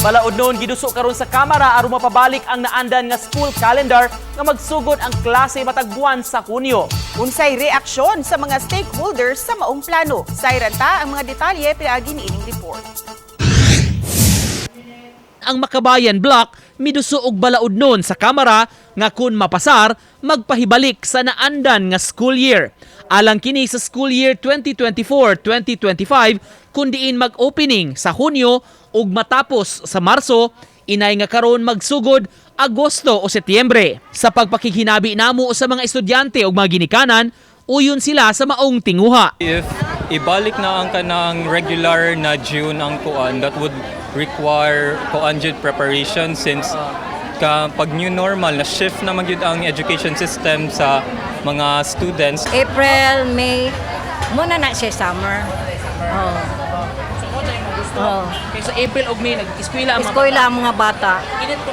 Balaod noon giduso karon sa Kamara aron mapabalik ang naandan nga school calendar nga magsugod ang klase matag buwan sa Hunyo. Unsay reaksyon sa mga stakeholders sa maong plano? Sayranta ang mga detalye piagi niining report. Ang Makabayan Block miduso og balaod noon sa Kamara nga kun mapasar magpahibalik sa naandan nga school year. Alang kini sa school year 2024-2025 kun diin mag-opening sa Hunyo ug matapos sa Marso, inay nga karon magsugod Agosto o Setyembre. Sa pagpakikinabi namo sa mga estudyante ug mga ginikanan, uyon sila sa maong tinguha. If ibalik na ang kanang regular na June ang kuan, that would require kuan-jud preparation since pag new normal na shift na magyud ang education system sa mga students. April, May, muna na siya summer. Oh. Kaysa April ug May nag-eskwela Eskwela ang mga bata.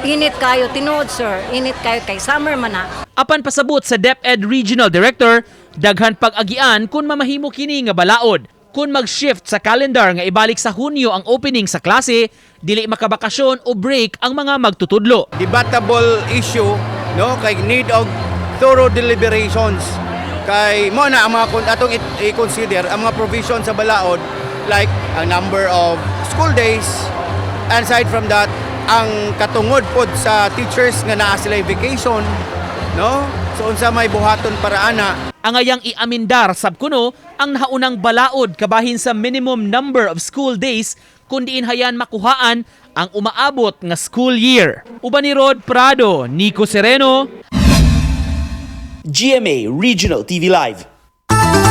Init kayo, tinuod sir. Init kayo kay summer man na. Apan pasabot sa DepEd Regional Director, daghan pag-agian kung mamahimo kini nga balaod. Kung mag-shift sa calendar nga ibalik sa Hunyo ang opening sa klase, dili makabakasyon o break ang mga magtutudlo. Debatable issue, no, kay need of thorough deliberations. Kay mo na ang mga atong i-consider ang mga provisions sa balaod like ang number of school days, and aside from that ang katungod pod sa teachers nga naa sila vacation, no, so unsa may buhaton para ana. Angayang iamindar sab kuno ang nahaunang balaod kabahin sa minimum number of school days kun diin hayan makuhaan ang umaabot nga school year. Uban ni Rod Prado, Nico Sereno, GMA Regional TV Live.